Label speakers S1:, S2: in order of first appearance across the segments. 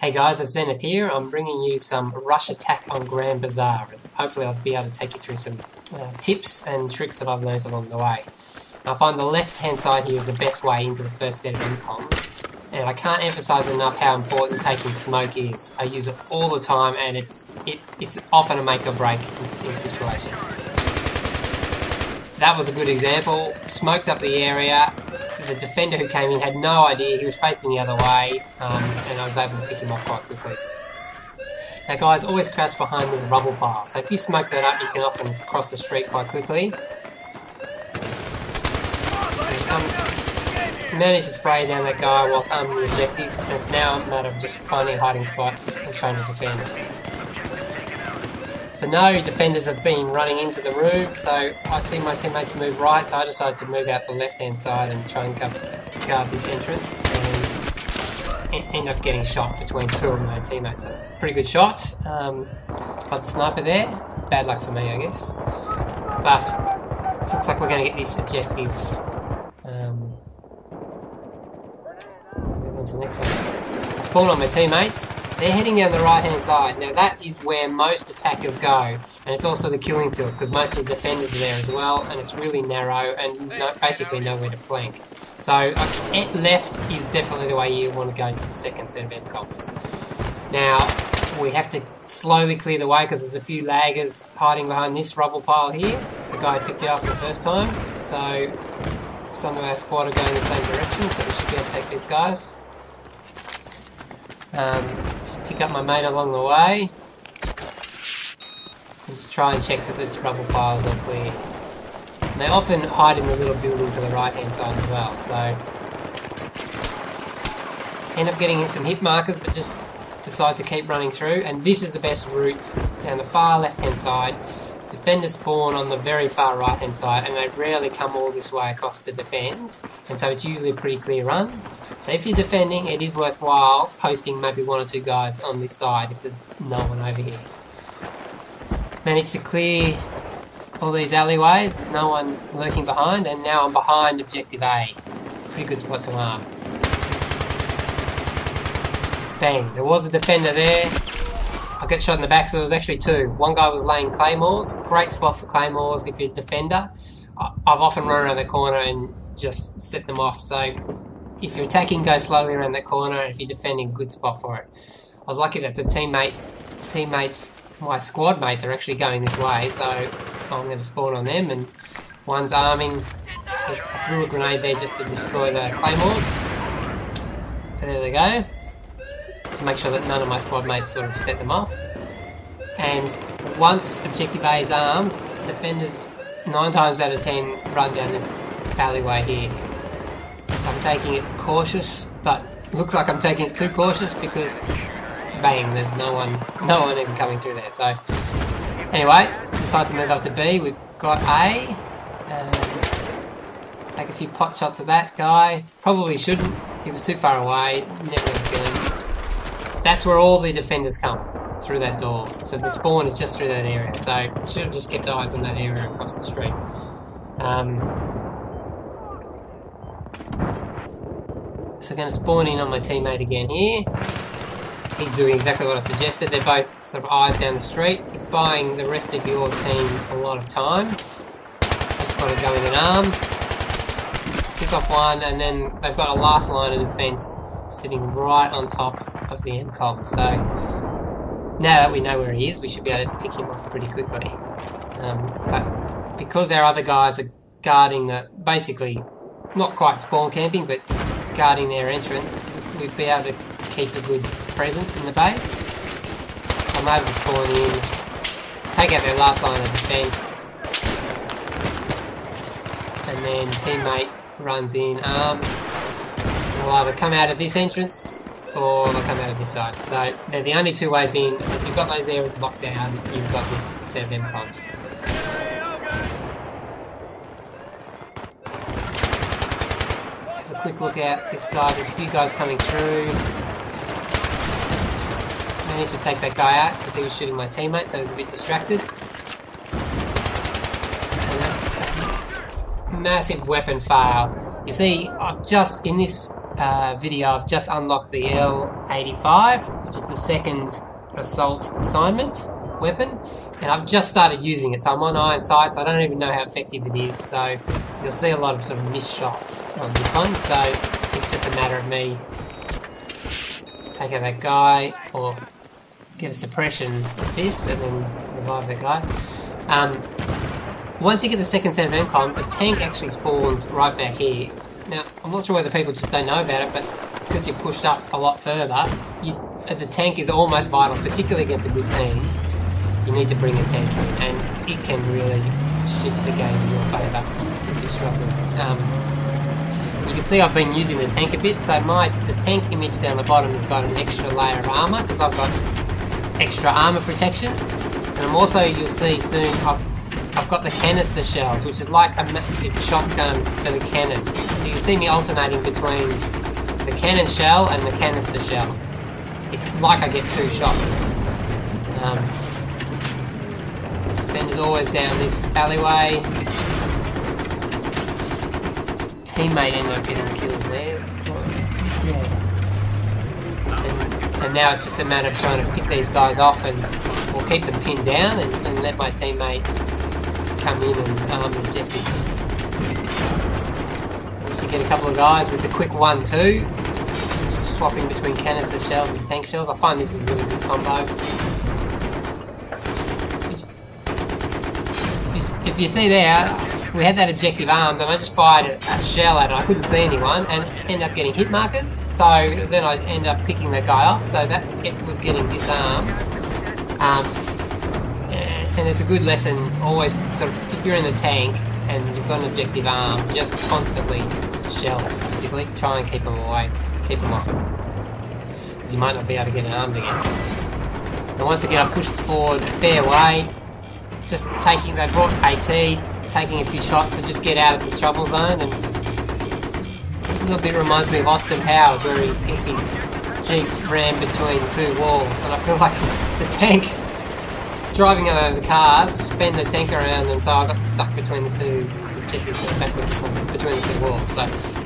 S1: Hey guys, it's Zenith here. I'm bringing you some rush attack on Grand Bazaar. Hopefully I'll be able to take you through some tips and tricks that I've learned along the way. I find the left hand side here is the best way into the first set of MCOMs, and I can't emphasise enough how important taking smoke is. I use it all the time, and it's often a make or break in situations. That was a good example. Smoked up the area. The defender who came in had no idea, he was facing the other way, and I was able to pick him off quite quickly. Now guys, always crouch behind this rubble pile, so if you smoke that up you can often cross the street quite quickly. Manage to spray down that guy whilst arming the objective, and it's now a matter of just finding a hiding spot and trying to defend. So no defenders have been running into the room, so I see my teammates move right, so I decided to move out the left hand side and try and guard this entrance, and end up getting shot between two of my teammates. So pretty good shot, got the sniper there. Bad luck for me, I guess. But it looks like we're going to get this objective. Move on to the next one. I spawn on my teammates. They're heading down the right hand side. Now that is where most attackers go, and it's also the killing field because most of the defenders are there as well, and it's really narrow and basically nowhere to flank. So left is definitely the way you want to go to the second set of MCOMs. Now we have to slowly clear the way because there's a few laggers hiding behind this rubble pile here. The guy picked me off the first time, so some of our squad are going the same direction, so we should be able to take these guys. Just pick up my mate along the way and just try and check that this rubble pile is all clear. And they often hide in the little building to the right hand side as well, so end up getting in some hit markers but just decide to keep running through, and this is the best route down the far left hand side. Defenders spawn on the very far right hand side and they rarely come all this way across to defend, and so it's usually a pretty clear run. So if you're defending, it is worthwhile posting maybe one or two guys on this side if there's no one over here. Managed to clear all these alleyways, there's no one lurking behind, and now I'm behind objective A. Pretty good spot to arm. Bang, there was a defender there. I got shot in the back, so there was actually two. One guy was laying claymores. Great spot for claymores if you're a defender. I've often run around the corner and just set them off, so if you're attacking, go slowly around that corner, and if you're defending, good spot for it. I was lucky that the teammates, my squad mates are actually going this way, so I'm going to spawn on them, and one's arming. I threw a grenade there just to destroy the claymores. And there they go, to make sure that none of my squad mates sort of set them off. And once objective A is armed, defenders 9 times out of 10 run down this alleyway here. So I'm taking it cautious, but it looks like I'm taking it too cautious because bang, there's no one even coming through there. So anyway, decide to move up to B. We've got A. Take a few pot shots at that guy. Probably shouldn't. He was too far away. Never gonna kill him. That's where all the defenders come, through that door. So the spawn is just through that area. So should have just kept eyes on that area across the street. So I'm going to spawn in on my teammate again here. He's doing exactly what I suggested. They're both sort of eyes down the street. It's buying the rest of your team a lot of time. Just thought I'd go in and arm. Pick off one, and then they've got a last line of defence sitting right on top of the MCOM. So now that we know where he is, we should be able to pick him off pretty quickly. But because our other guys are guarding the, basically not quite spawn camping, but guarding their entrance, we'd be able to keep a good presence in the base. So I'm able to spawn in, take out their last line of defence, and then teammate runs in, arms. They'll either come out of this entrance or they'll come out of this side. So they're the only two ways in. If you've got those areas locked down, you've got this set of MCOMs. Quick look out this side, there's a few guys coming through. Managed to take that guy out because he was shooting my teammate, so he was a bit distracted. And massive weapon fail. You see, I've just, in this video, I've just unlocked the L85, which is the second assault assignment weapon, and I've just started using it, so I'm on iron sights. I don't even know how effective it is, so you'll see a lot of sort of missed shots on this one, so it's just a matter of me take out that guy or get a suppression assist and then revive that guy. Once you get the second set of MCOMs, a tank actually spawns right back here. Now, I'm not sure whether people just don't know about it, but because you're pushed up a lot further, the tank is almost vital, particularly against a good team. You need to bring a tank in, and it can really shift the game in your favour if you're struggling. You can see I've been using the tank a bit, so the tank image down the bottom has got an extra layer of armour, because I've got extra armour protection. And I'm also, you'll see soon, I've got the canister shells, which is like a massive shotgun for the cannon. So you see me alternating between the cannon shell and the canister shells. It's like I get two shots. Defender's always down this alleyway. Teammate ended up getting kills there. Yeah. And now it's just a matter of trying to pick these guys off or keep them pinned down and let my teammate come in and arm the objectives. Once you get a couple of guys with the quick 1-2, swapping between canister shells and tank shells, I find this is a really good combo. If you see there, we had that objective armed and I just fired a shell at it. I couldn't see anyone and ended up getting hit markers, so then I ended up picking that guy off, so that it was getting disarmed. And it's a good lesson, always sort of, if you're in the tank and you've got an objective armed, just constantly shell it, basically. Try and keep them away, keep them off it, because you might not be able to get it armed again. And once again, I pushed forward a fair way, just they brought AT, taking a few shots to just get out of the trouble zone. And this a little bit reminds me of Austin Powers, where he gets his Jeep rammed between two walls, and I feel like the tank driving over the cars spin the tank around, and so I got stuck between the two objectives, backwards and forwards between the two walls. So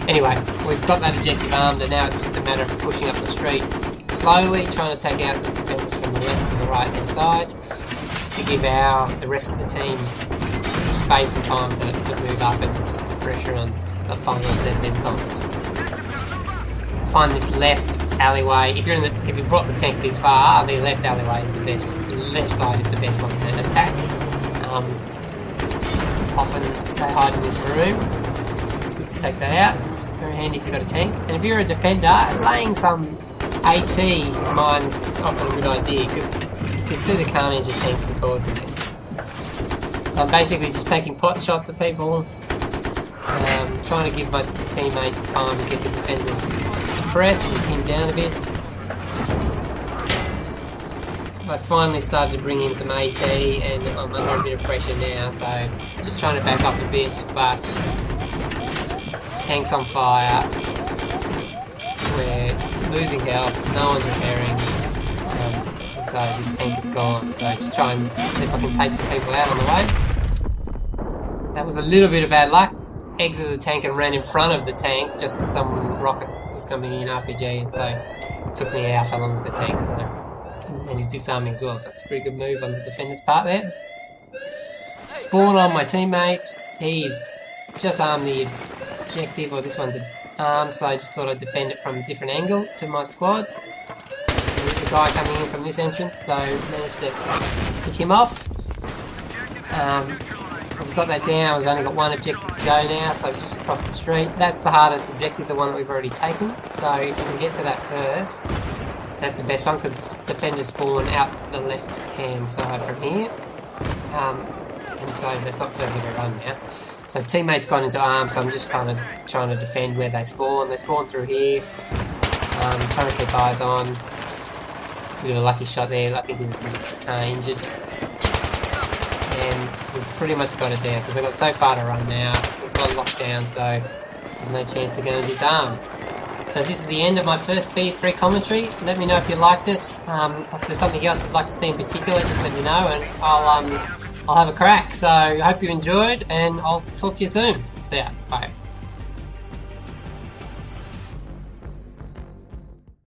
S1: anyway, we've got that objective armed, and now it's just a matter of pushing up the street slowly, trying to take out the defenders from the left to the right hand side, just to give the rest of the team space and time to move up and put some pressure on the final set of MCOMs. Find this left alleyway. If you've brought the tank this far, the left alleyway is the best. The left side is the best one to attack. Often they hide in this room, so it's good to take that out. It's very handy if you've got a tank. And if you're a defender, laying some AT mines is often a good idea, because you can see the carnage a tank can cause in this. So I'm basically just taking pot shots at people, trying to give my teammate time to get the defenders suppressed and pinned down a bit. I finally started to bring in some AT, and I'm under a bit of pressure now, so just trying to back off a bit, but tank's on fire, we're losing health, no one's repairing, and so this tank is gone, so just try and see if I can take some people out on the way. That was a little bit of bad luck. Exited the tank and ran in front of the tank just as some rocket was coming in RPG, and so took me out along with the tank, so, and he's disarming as well, so that's a pretty good move on the defender's part there. Spawn on my teammate, he's just armed the objective, or this one's armed, so I just thought I'd defend it from a different angle to my squad. There's a guy coming in from this entrance, so managed to pick him off. We've got that down, we've only got one objective to go now, so just across the street. That's the hardest objective, the one that we've already taken, so if you can get to that first, that's the best one, because defenders spawn out to the left hand side from here, and so they've got further to run now. So teammates got into arms, so I'm just kind of trying to defend where they spawn. They spawn through here, trying to keep eyes on. Bit of a lucky shot there, I think he's injured. And we've pretty much got it down, because they've got so far to run now. We've got locked down, so there's no chance they're going to disarm. So this is the end of my first B3 commentary. Let me know if you liked it. If there's something else you'd like to see in particular, just let me know, and I'll have a crack. So I hope you enjoyed, and I'll talk to you soon. See ya. Bye.